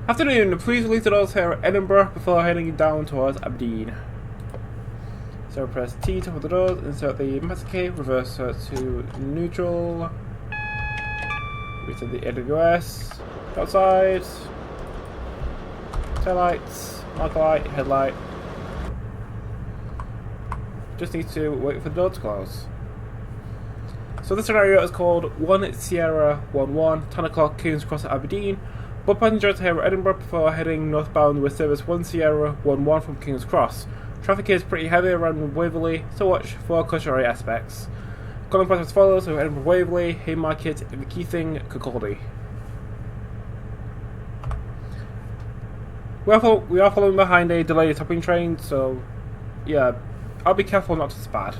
Afternoon, please leave the doors here at Edinburgh before heading down towards Aberdeen. So press T to hold the doors, insert the master key, reverse to neutral, reset the AWS, outside, tail lights, marker light, headlight. Just need to wait for the door to close. So this scenario is called 1 Sierra 11, 10 o'clock, King's Cross at Aberdeen. Both passengers here at Edinburgh before heading northbound with service 1 Sierra 11 from King's Cross. Traffic is pretty heavy around Waverley, so watch for cautionary aspects. Calling points as follows: so Edinburgh Waverley, Haymarket, Keithing, Kirkcaldy. We are following behind a delayed topping train, so yeah, I'll be careful not to spad.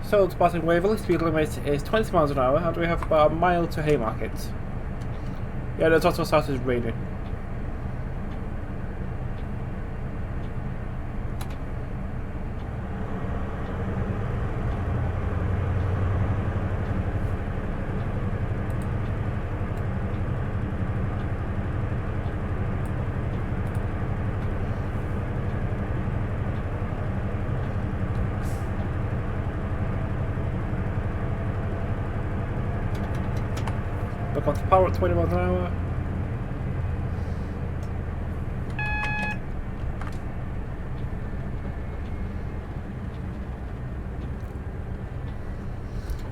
So departing Waverley, speed limit is 20 miles an hour, and we have about a mile to Haymarket. Yeah, the total started raining. Look off the power at 20 miles an hour.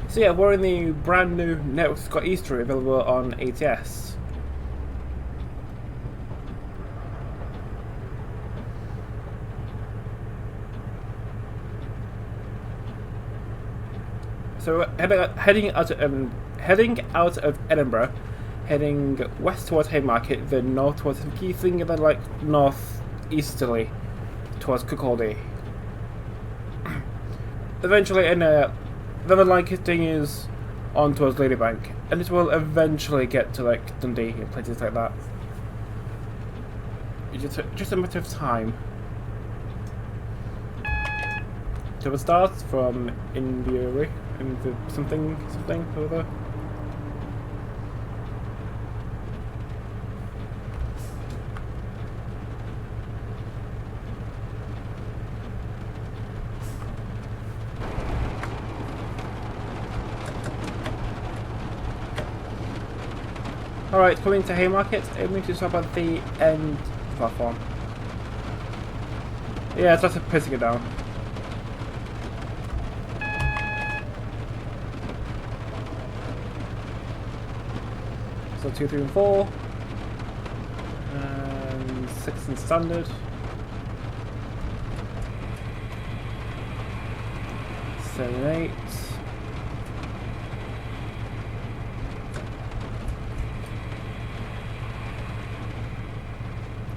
So yeah, we're in the brand new Network ScotEast route available on ATS. So heading out of Edinburgh, heading west towards Haymarket, then north towards Keithing, and then like north easterly towards Kirkcaldy. Eventually, then the line continues on towards Ladybank, and it will eventually get to like Dundee and places like that. It's just a matter of time. So it starts from India, something over. Alright, coming to Haymarket, aiming to stop at the end platform. Yeah, it's just pissing it down. So 2, 3, and 4. And 6 in standard. 7 and 8.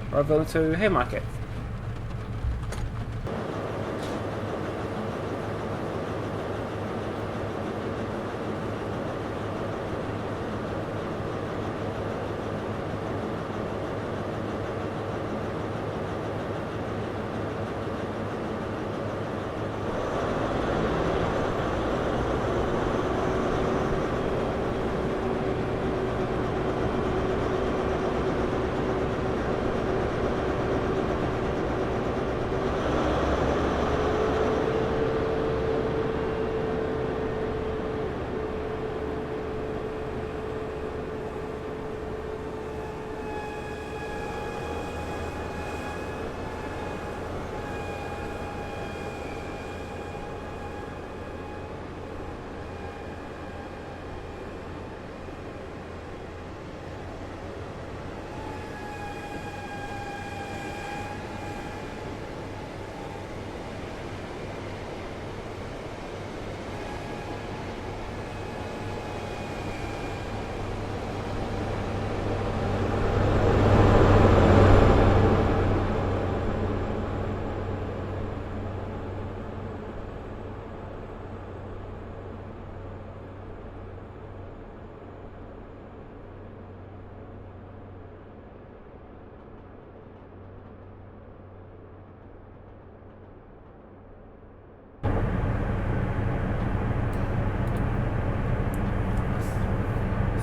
We're going to Haymarket.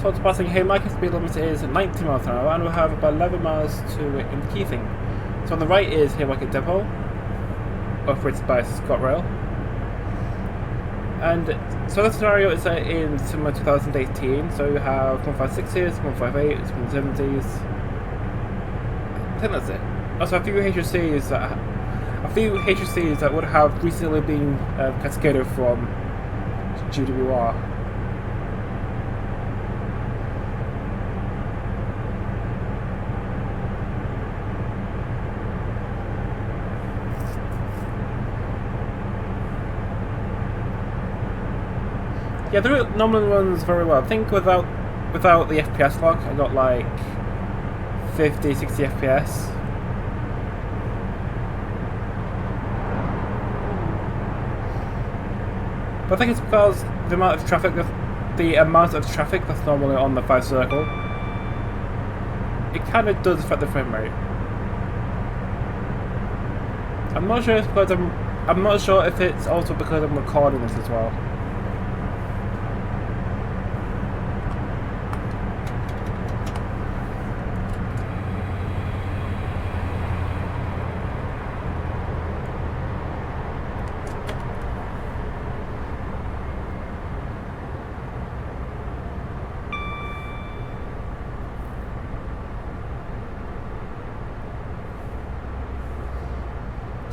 towards passing Haymarket, speed limit is 90 miles an hour, and we'll have about 11 miles to in Keithing. So on the right is Haymarket Depot, operated by ScotRail. And so this scenario is set in summer 2018, so you have 156s, 158s, 170s. I think that's it. Also a few HSCs that would have recently been cascaded from GWR. Yeah, the route normally runs very well. I think without the FPS lock, I got like 50, 60 FPS. But I think it's because the amount of traffic that's normally on the 5 circle, it kind of does affect the frame rate. I'm not sure if it's also because I'm recording this as well.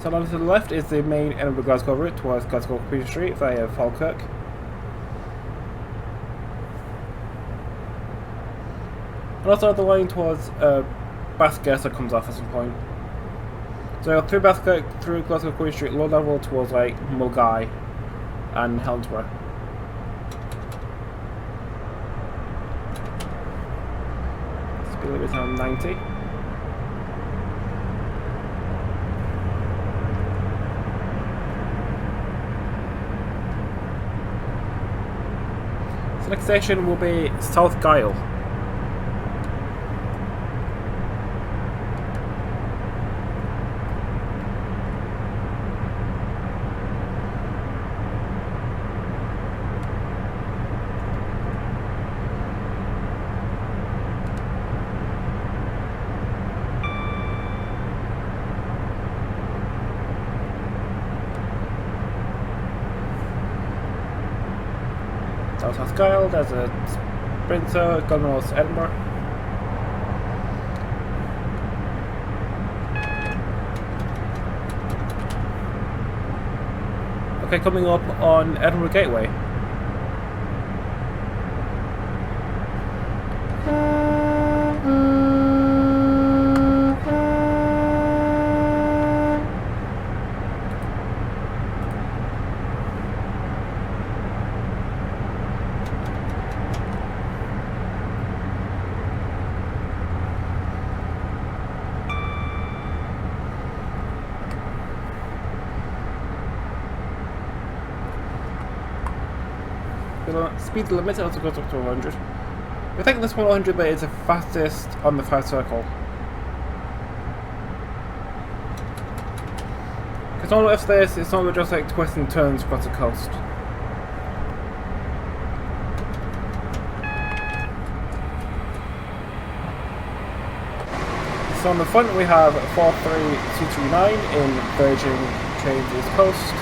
So along to the left is the main Edinburgh Glasgow route towards Glasgow Queen Street via Falkirk. And also the line towards Bathurst comes off at some point. So through Bathurst, through Glasgow Queen Street, low level towards like Mulgai and Helensburgh. Speed limit is now 90. Next station will be South Gyle. South Gyle, there's a Sprinter, Gunnos, Edinburgh. Okay, coming up on Edinburgh Gateway. The speed limit also goes up to 100. I think this 100 bit is the fastest on the 5 circle. Because normally if this, it's not just like twists and turns across the coast. So on the front we have 43239 in Virgin Trains East Coast.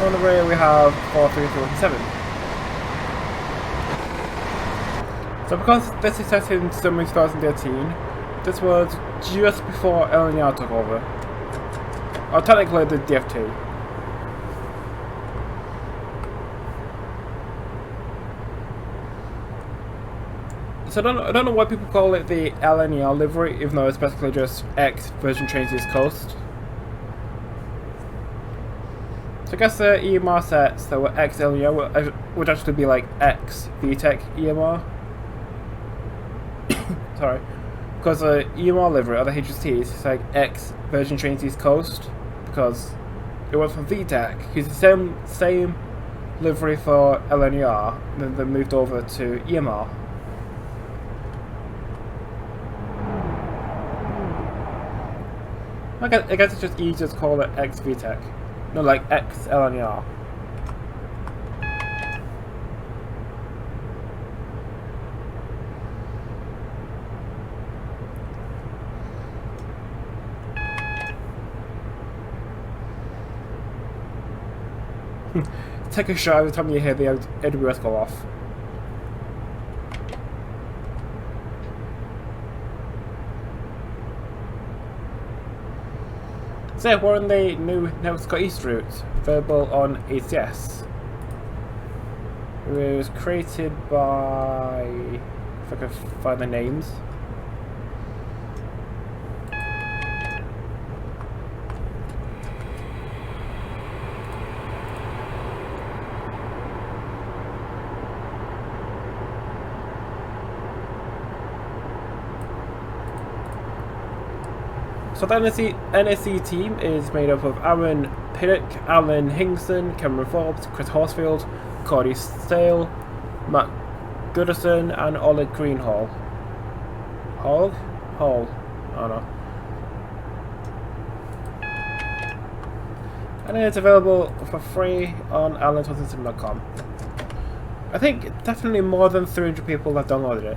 On the rear we have 43317. So because this is set in summer 2018, this was just before LNR took over. Or technically the DFT. So I don't know why people call it the LNR livery, even though it's basically just X Virgin Trains East Coast. So I guess the EMR sets that were X LNR would actually be like X VTEC EMR. Sorry, because the EMR livery or the HSTs is like X Virgin Trains East Coast, because it was from VTEC. It's the same livery for LNER, and then they moved over to EMR. I guess it's just easier to call it X VTEC, not like X LNER. Take a shot every time you hear the AWS go off. So we're on the new Network ScotEast route, available on ATS. It was created by, if I can find the names. So the NSC team is made up of Aaron Pinnock, Alan Hingston, Cameron Forbes, Chris Horsfield, Cody Stale, Matt Goodison, and Oleg Greenhall. Hall? I don't know. And it's available for free on alantossington.com. I think definitely more than 300 people have downloaded it.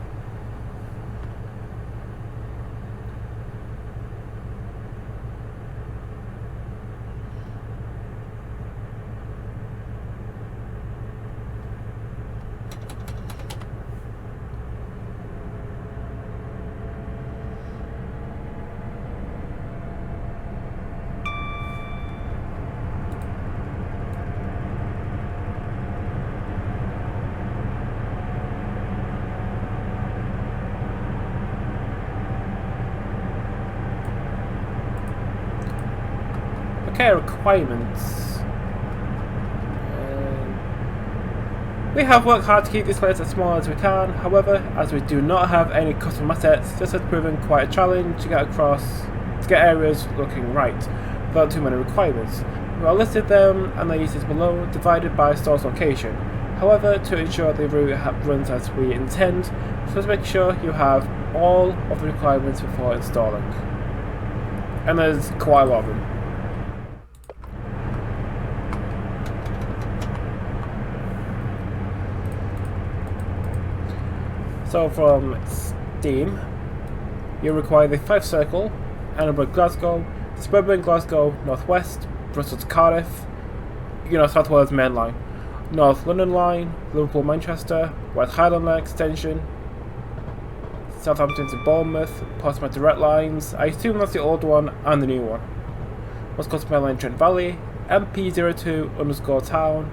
Okay, requirements. We have worked hard to keep this place as small as we can, however, as we do not have any custom assets, this has proven quite a challenge to get areas looking right, without too many requirements. We have listed them and their uses below, divided by source location. However, to ensure the route runs as we intend, please make sure you have all of the requirements before installing. And there's quite a lot of them. So from Steam, you require the 5 circle, Edinburgh Glasgow, suburban Glasgow Northwest, Bristol to Cardiff, South Wales Main Line, North London Line, Liverpool Manchester, West Highland Line Extension, Southampton to Bournemouth, Portsmouth Direct Lines. I assume that's the old one and the new one. West Coast Main Line Trent Valley, MP02_town,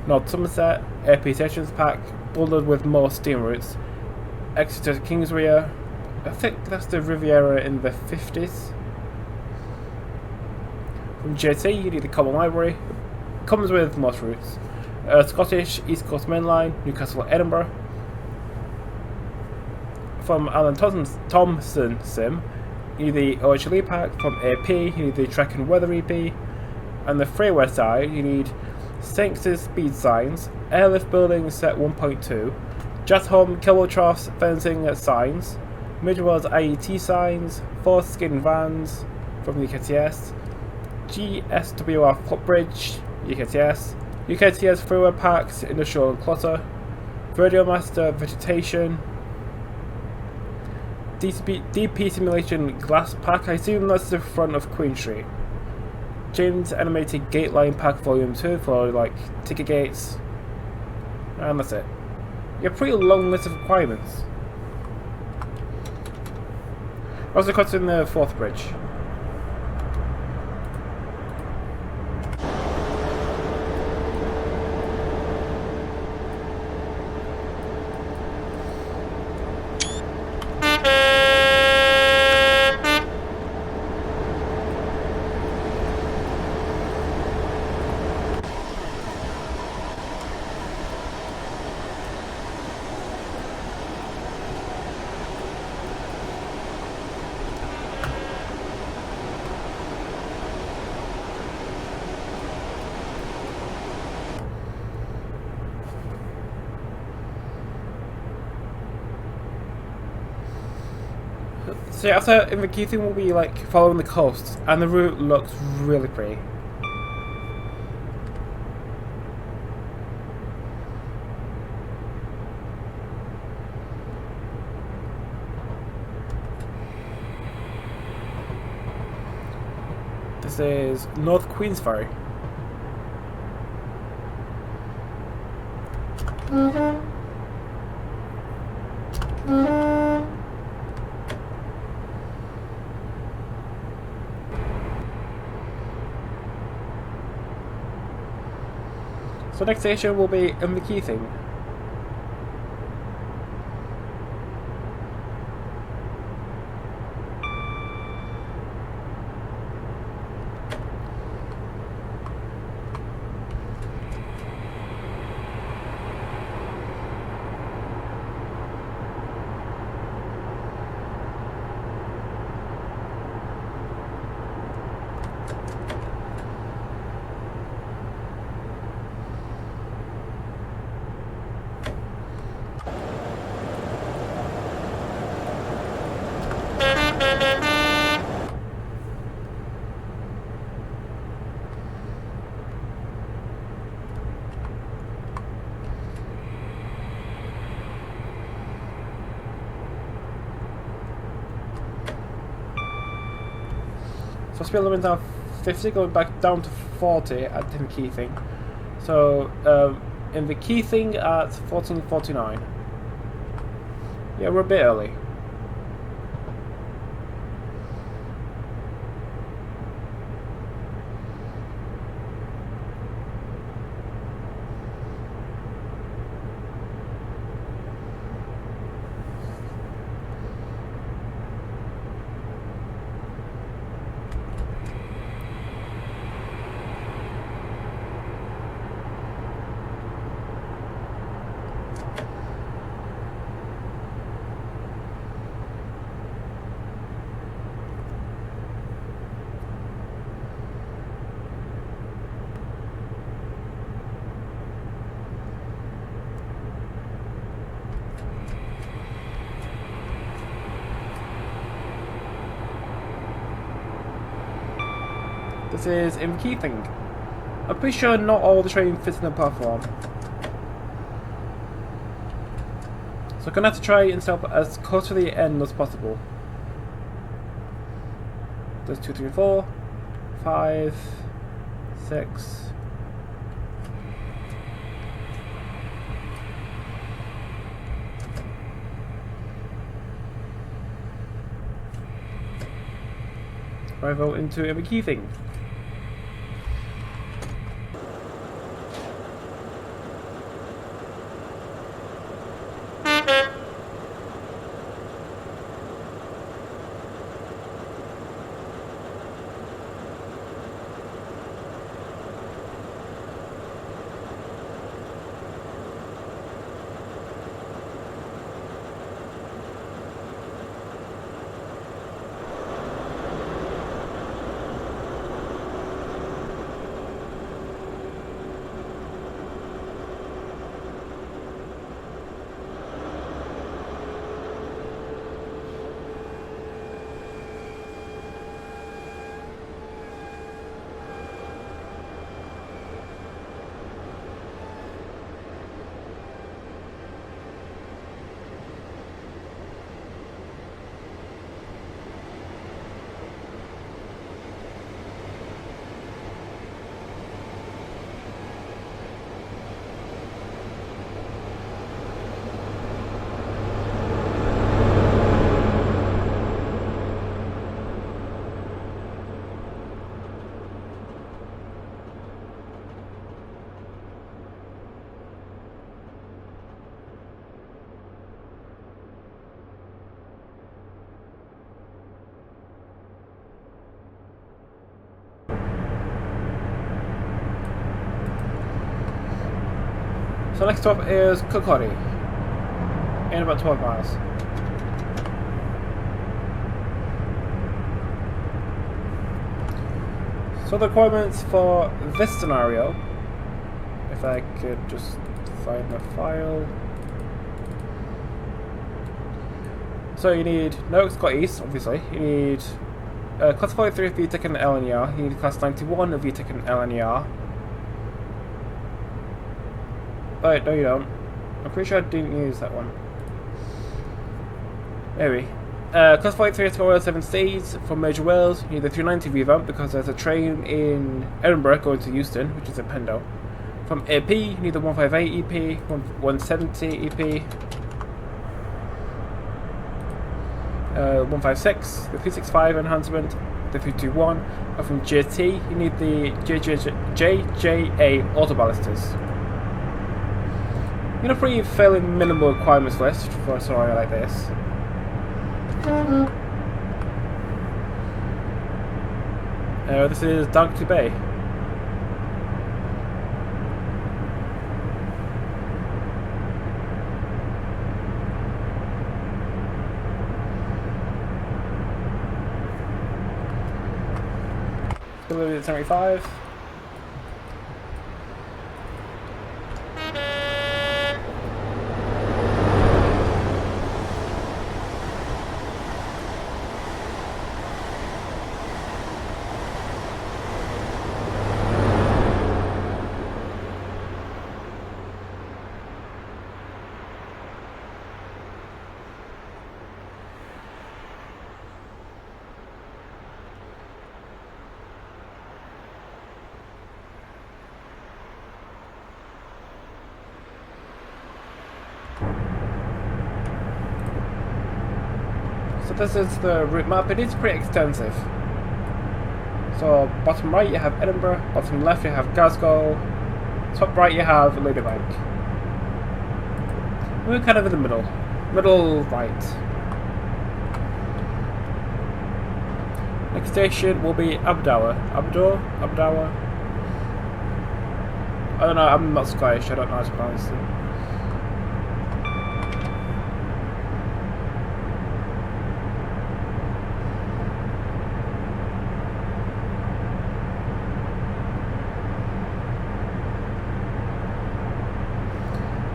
North Somerset, AP Stations Pack, bundled with more steam routes. Exeter to Kingswear, I think that's the Riviera in the 50s. From JT, you need the Common Library, comes with most routes. Scottish East Coast Main Line, Newcastle Edinburgh. From Alan Thompson Sim, you need the OHLE pack. From AP, you need the Trek and Weather EP. And the freeway side, you need Saints' speed signs, airlift buildings set 1.2. Jatholm cable troughs, fencing signs, Midwell's IET signs, 4 skin vans from the UKTS, GSWR footbridge, UKTS freeway packs, industrial and clutter, Radio Master vegetation, DP simulation glass pack, I assume that's the front of Queen Street, James animated gate line pack volume 2 for like ticket gates, and that's it. A pretty long list of requirements. Also crossing the 4th bridge. So yeah, after Inverkeithing we'll be like following the coast, and the route looks really pretty. This is North Queensferry. So next station will be in the key thing. So speed limit down 50, going back down to 40 at the key thing. So in the key thing at 14:49. Yeah, we're a bit early. This is in the key thing. I'm pretty sure not all the train fits in the platform. So I'm gonna have to try and stop as close to the end as possible. There's 2, 3, 4, 5, 6. Arrival into a key thing. So next stop is Kirkcaldy, in about 12 miles. So the requirements for this scenario, if I could just find the file. So you need Network ScotEast, obviously. You need Class 43 of VTEC and LNER. You need Class 91 of VTEC and LNER. Right, no you don't. I'm pretty sure I didn't use that one. Maybe. Class 43 to Royal 7 States from Major Wales. You need the 390 revamp because there's a train in Edinburgh going to Euston, which is in Pendo. From AP, you need the 158 EP, 170 EP, 156, the 365 enhancement, the 321, and from JT, you need the JJA auto ballisters. You know, pretty fairly minimal requirements list for a scenario like this. This is Donkey Bay. Delivery at 75. So this is the route map. It is pretty extensive. So bottom right you have Edinburgh, bottom left you have Glasgow, top right you have Ladybank. We're kind of in the middle. Middle right. Next station will be Abdour. Abdour? I don't know, I'm not Scottish, I don't know how to pronounce it.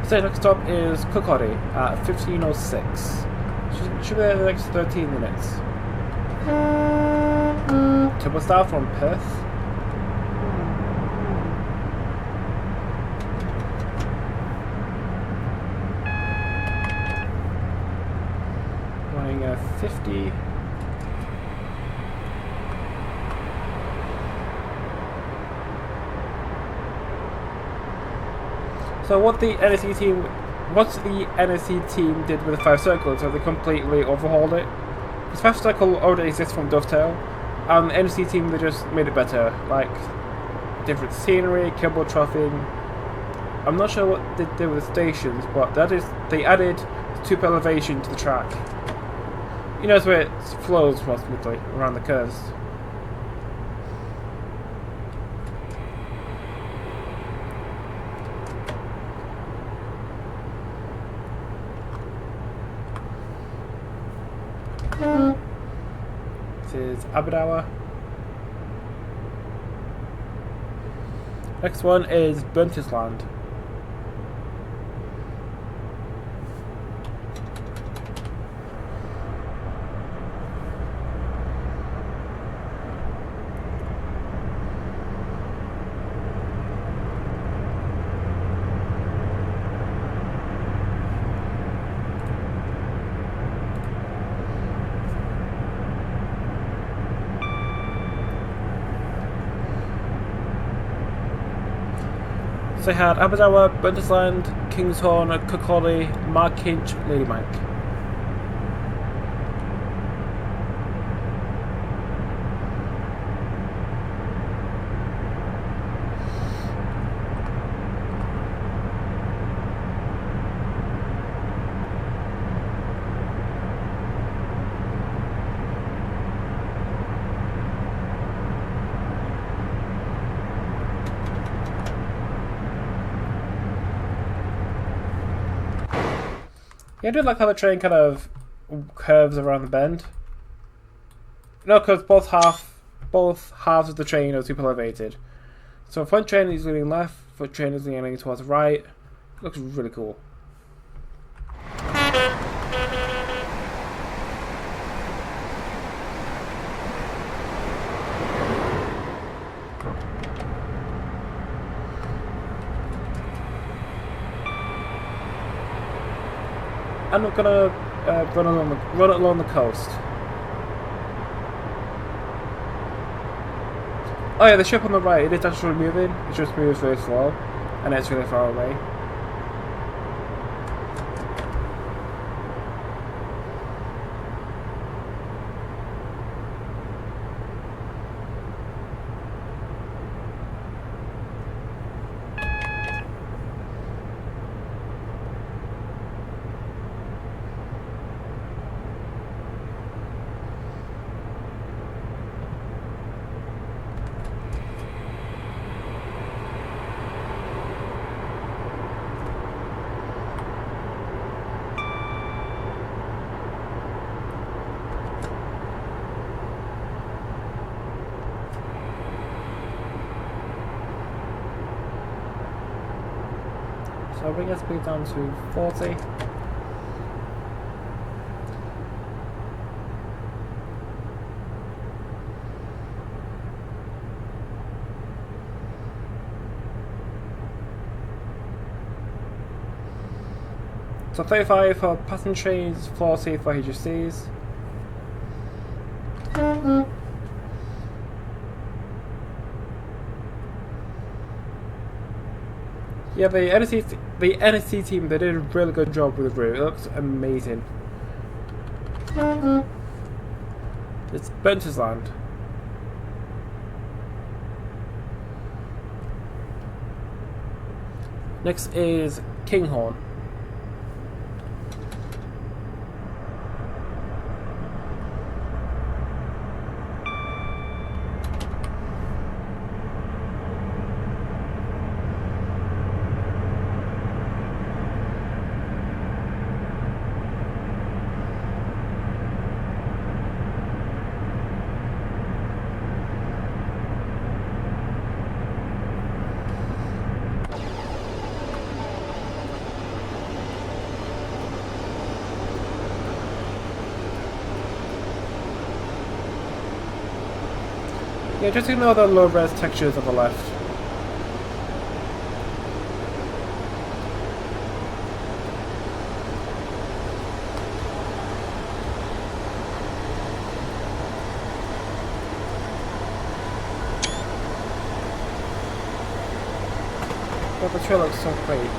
So next stop is Kirkcaldy at 15:06. Should be there in the next 13 minutes. Turbo style from Perth. Running 50. So what the NSC team did with the 5 circles, so they completely overhauled it. This 5 circle already exists from Dovetail, and the NSC team, they just made it better, like different scenery, cable troughing. I'm not sure what they did with the stations, but that is, they added tube elevation to the track. You know, so it flows more smoothly around the curves. This is Abdour. Next one is Buntisland. So I had Abdour, Buntisland, Kingshorn, Kirkcaldy, Markinch, Ladybank. Yeah, I do like how the train kind of curves around the bend. No, because both halves of the train are super elevated. So front train is leaning left, front train is leaning towards the right. Looks really cool. And we're gonna run it along the coast. Oh yeah, the ship on the right, it is actually moving. It just moves very slow. and it's really far away. So I'll bring our speed down to 40. So 35 for passenger trains, 40 for HFCs. Yeah, the NSC team, they did a really good job with the route. It looks amazing. It's Bunter's Land. Next is Kinghorn. Yeah, just ignore the low-res textures on the left. But the trail looks so great.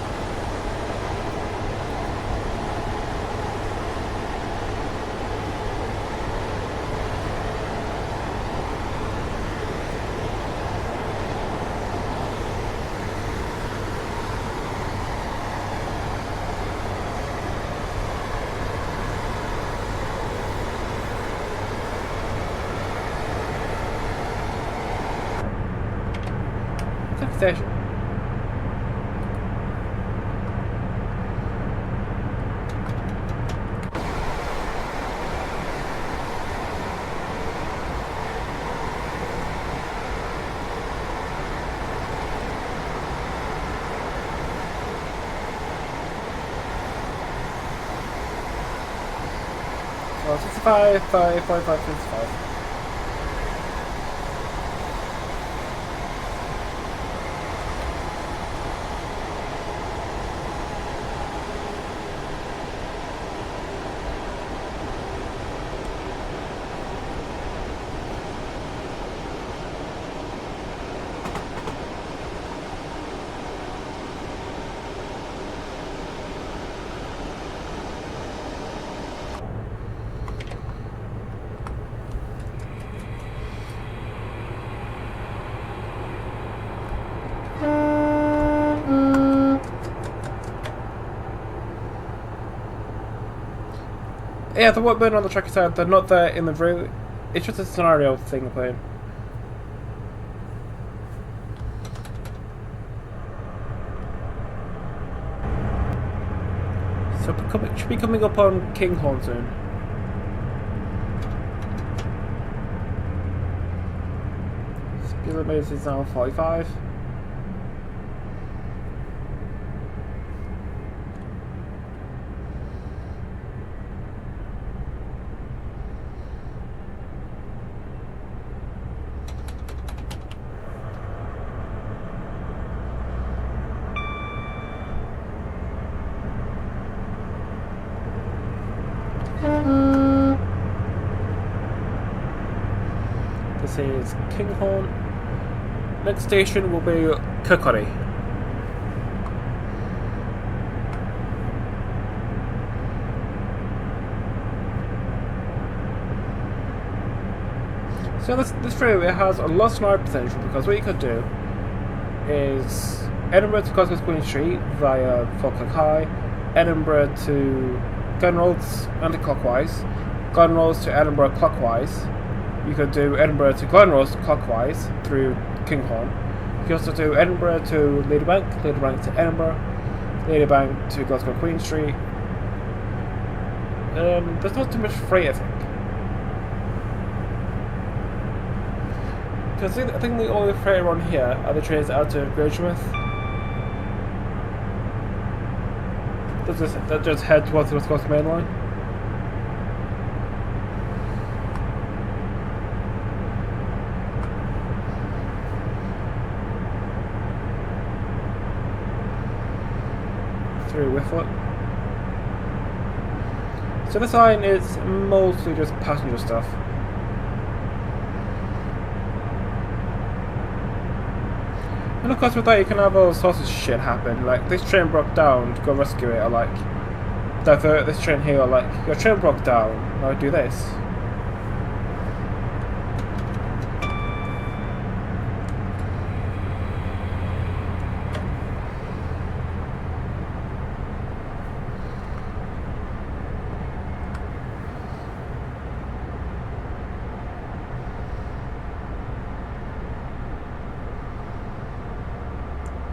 Station. So 65, 45, 55. Yeah, the workmen on the track side, they're not there in the route. It's just a scenario thing we're playing. So should be coming up on Kinghorn soon. Speed limit is now 45. This is Kinghorn. Next station will be Kirkcaldy. So this freeway has a lot of sniper potential, because what you could do is Edinburgh to Glasgow Queen Street via Falkirk High, Edinburgh to Glen Roads anti-clockwise, Glen Roads to Edinburgh clockwise. You could do Edinburgh to Glen Roads clockwise through Kinghorn. You could also do Edinburgh to Ladybank, Ladybank to Edinburgh, Ladybank to Glasgow Queen Street. There's not too much freight, I think. Because I think the only freight around here are the trains out to Grangemouth. That just head towards the West Coast Main Line. Through Whifflet. So this line is mostly just passenger stuff. And of course with that you can have all sorts of shit happen, like this train broke down, go rescue it, or like divert this train here, or like your train broke down, now do this.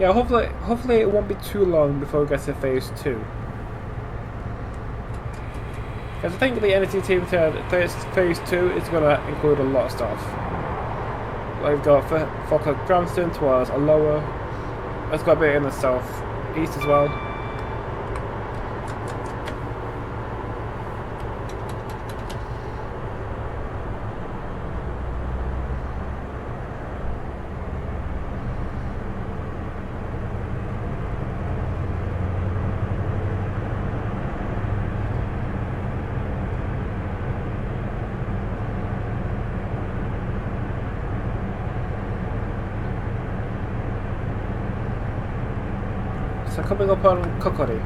Yeah, hopefully it won't be too long before we get to phase 2. Because I think the NET team said phase 2 is going to include a lot of stuff. We've got Falkirk Gramston towards a lower. It's got a bit in the south east as well. So coming up on Kokori.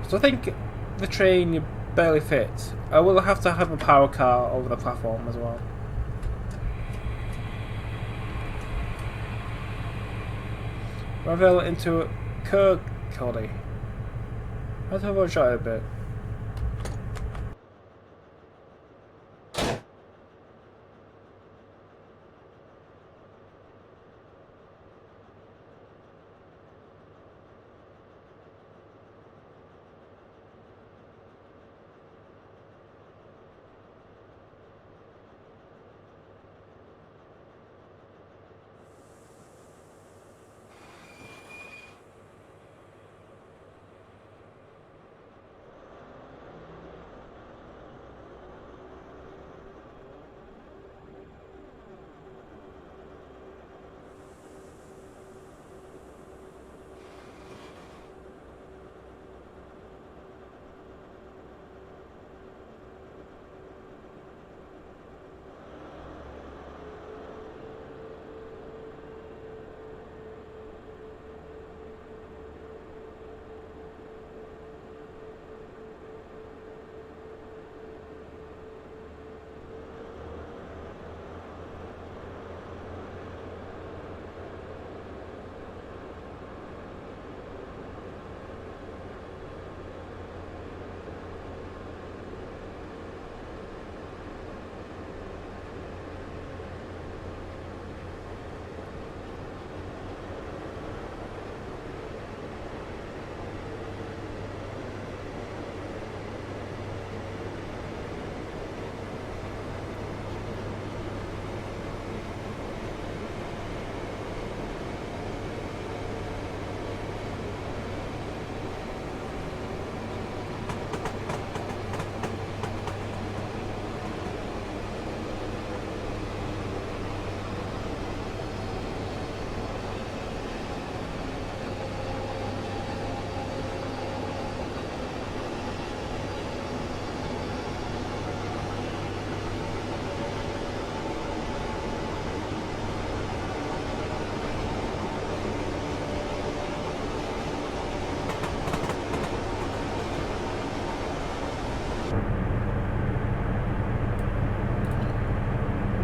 So I think the train barely fits. I will have to have a power car over the platform as well. Revel into Kirkcaldy. Let's have a shot a bit.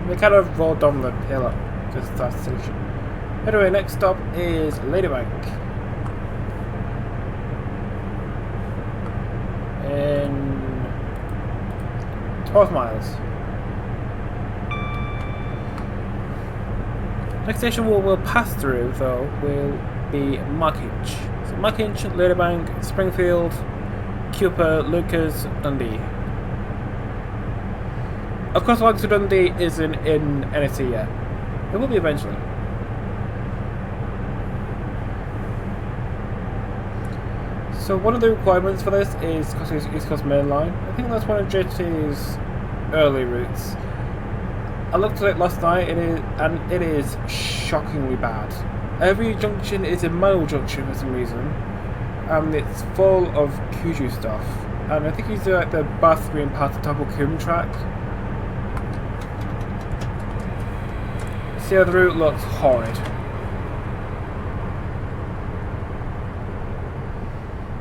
We kind of rolled down the hill at this last station. Anyway, next stop is Ladybank. In 12 miles. Next station we'll pass through, though, will be Markinch. So Markinch, Ladybank, Springfield, Cooper, Lucas, Dundee. Of course, Lancaster Dundee isn't in NSC yet. It will be eventually. So one of the requirements for this is ScotEast East Coast Main Line. I think that's one of JT's early routes. I looked at it last night, and it is shockingly bad. Every junction is a manual junction for some reason, and it's full of Cuju stuff. And I think he's like the bathroom part of Temple Coombe track. See how the route looks horrid.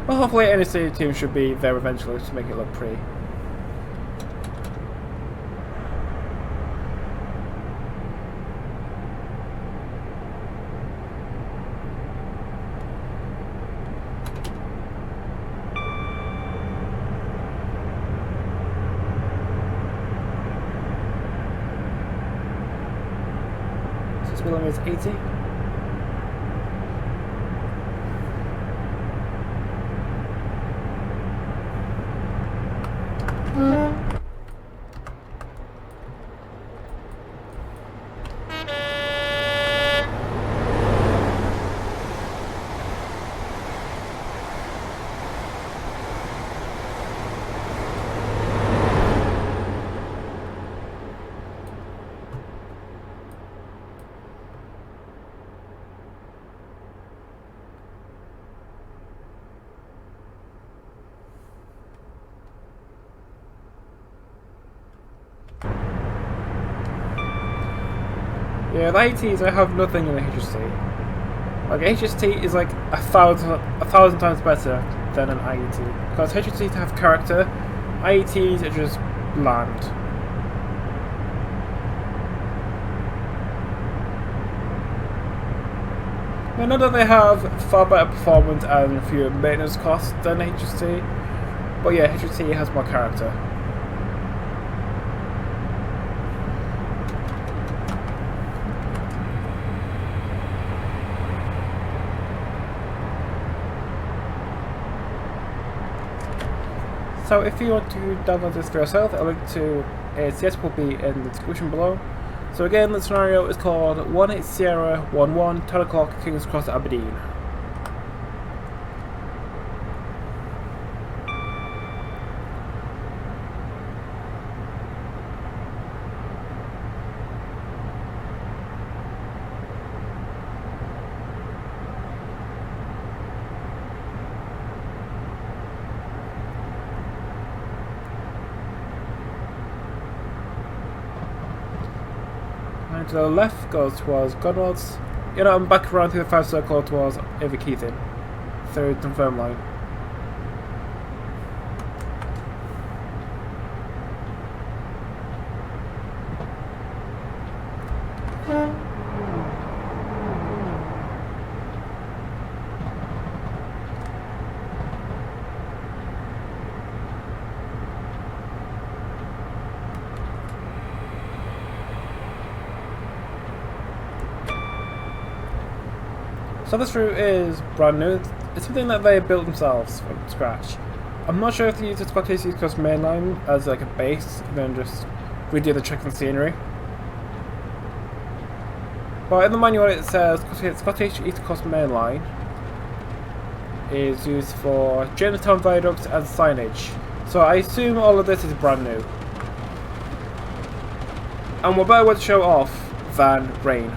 Well, hopefully any city team should be there eventually to make it look pretty. Speed limit is 80. Yeah, the ATs, I have nothing in the HST. Like, HST is like a thousand times better than an IET. Because HST have character, IETs are just bland. I know that they have far better performance and fewer maintenance costs than HST, but yeah, HST has more character. So if you want to download this for yourself, a link to a CS will be in the description below. So again, the scenario is called 1 Sierra 11, 10 o'clock, King's Cross, Aberdeen. To the left goes towards Godward's. You know, I'm back around to the 5 circle towards Everkeithen. Third and firm line. So this route is brand new. It's something that they built themselves from scratch. I'm not sure if they use the ScotEast East Coast Main Line as like a base and then just redo the trick and scenery. But in the manual it says ScotEast East Coast Main Line is used for Jamestown viaducts and signage. So I assume all of this is brand new. And what better way to show off than rain?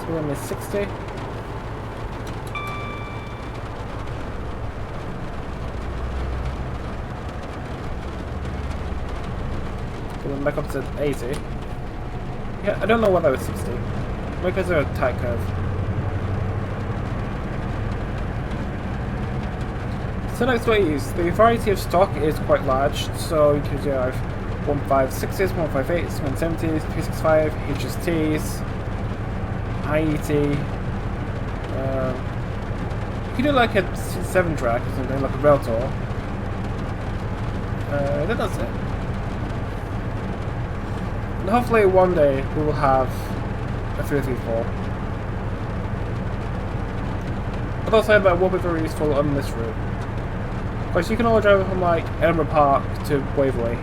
One is 60. Going back up to 80. Yeah, I don't know why that was 60. Maybe because they're a tight curve. So next ScotEast, the variety of stock is quite large, so you could have 156s, 158s, 170s, 365, HSTs, IET. You could do like a 7 track or something, like a rail tour. Then that's it. And hopefully one day we will have a 334. But I'll say that won't be very useful on this route. Because you can all drive from like Edinburgh Park to Waverley.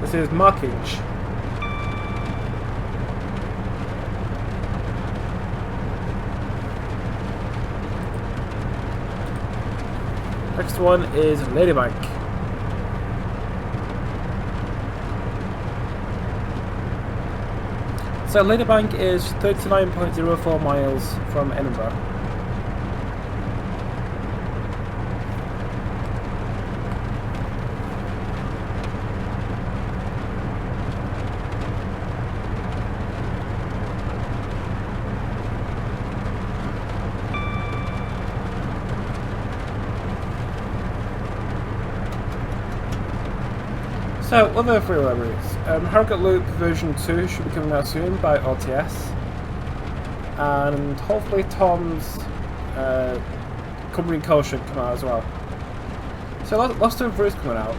This is markage. Next one is Ladybank. So Ladybank is 39.04 miles from Edinburgh. So, other freeway routes. Harrogate Loop version 2 should be coming out soon by RTS. And hopefully Tom's Cumbrian Coast should come out as well. So lots of routes coming out.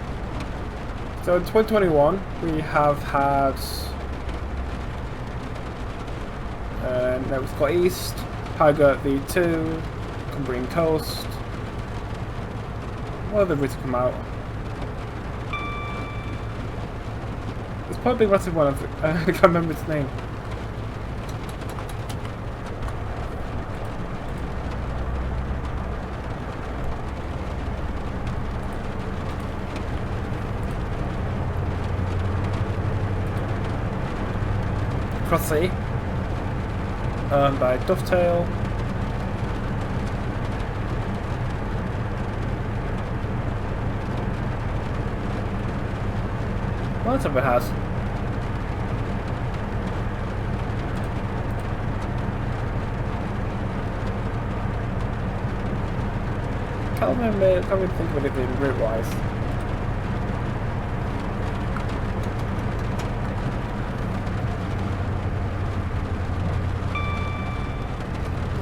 So in 2021 we have had Network ScotEast, Harrogate V2, Cumbrian Coast. What other routes come out? Quite a big massive one, I can't remember its name. Cross Sea, by Dovetail. What else have we had? Can't really think of anything route-wise.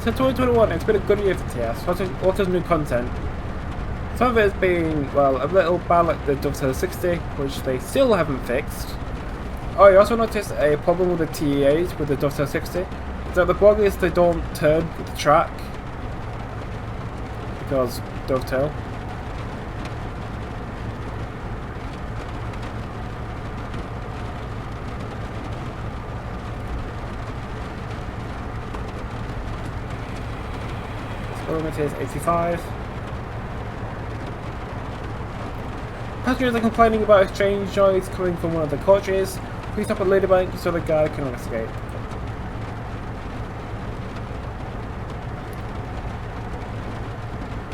So 2021, it's been a good year for TS. Lots of new content. Some of it has been, well, a little bad like the Dovetail 60, which they still haven't fixed. Oh, you also noticed a problem with the TEAs with the Dovetail 60. So the bug is they don't turn with the track. Because Dovetail. So limit is 85. Passengers are complaining about exchange noise coming from one of the coaches. Please stop at Ladybank so the guy can investigate.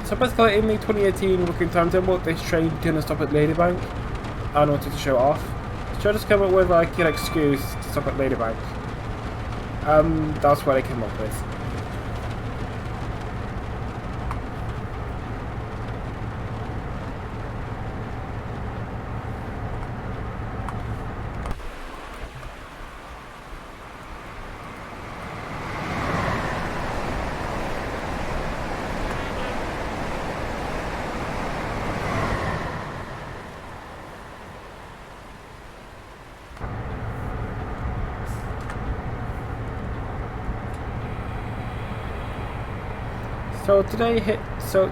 So basically in the 2018 working timetable, this train didn't stop at Ladybank. I wanted to show it off. So I just came up with like an excuse to stop at Ladybank. That's what I came up with. So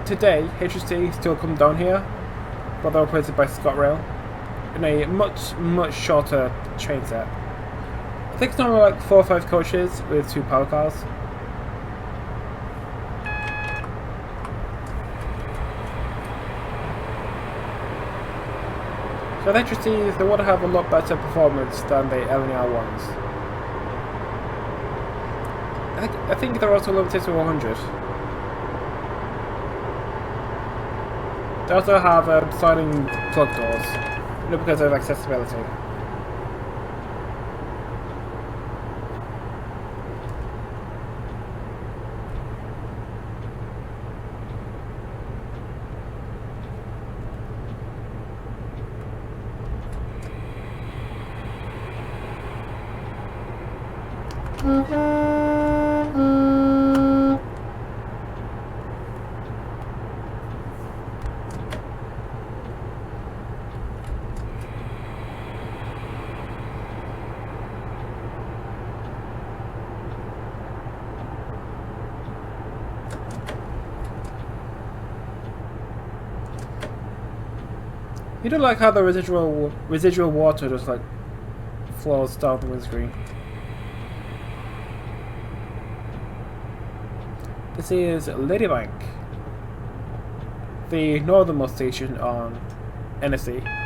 today, HST still come down here, but they're operated by ScotRail in a much shorter train set. I think it's normally like 4 or 5 coaches with 2 power cars. So the HSTs, they want to have a lot better performance than the LNR ones. I think they're also limited to 100. They also have sliding plug doors, because of accessibility. You don't like how the residual water just like flows down the windscreen. This is Ladybank, the northernmost station on NSE.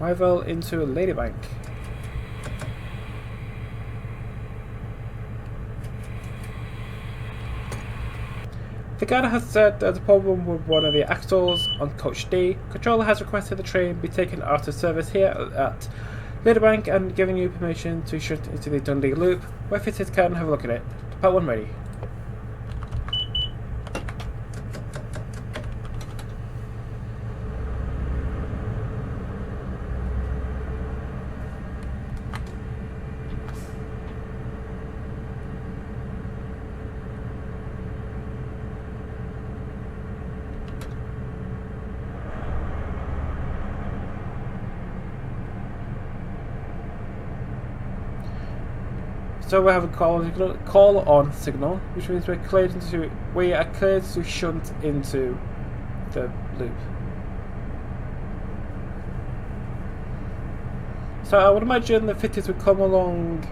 Arrival into Ladybank. The guide has said there's a problem with one of the axles on coach D. Controller has requested the train be taken out of service here at Ladybank and giving you permission to shut into the Dundee Loop. Where fitted can have a look at it. Part 1 ready. So we have a call on signal, which means we are cleared to shunt into the loop. So I would imagine the fitters would come along,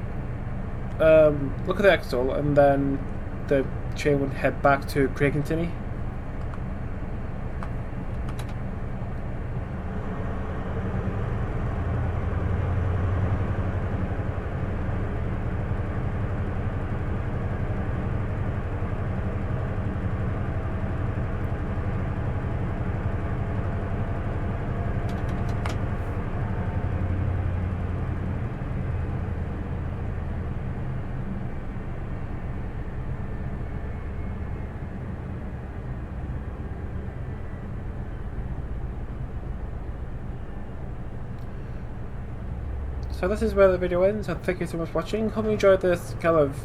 look at the axle, and then the train would head back to Craigentinny. So this is where the video ends, and thank you so much for watching. Hope you enjoyed this kind of,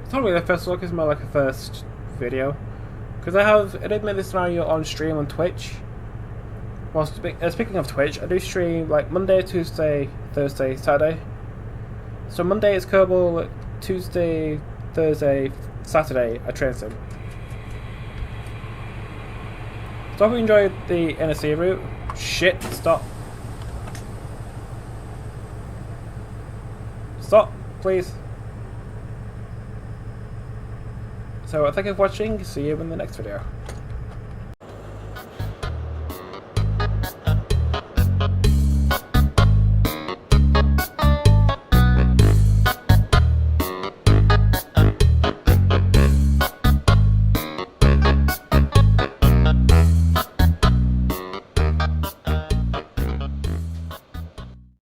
it's not really the first look, it's more like a first video. Because I did make this scenario on stream on Twitch. Well, speaking of Twitch, I do stream like Monday, Tuesday, Thursday, Saturday. So Monday is Kerbal, Tuesday, Thursday, Saturday at Trainsim. So I hope you enjoyed the NSE route. Shit, stop. Stop, please. So thank you for watching, see you in the next video.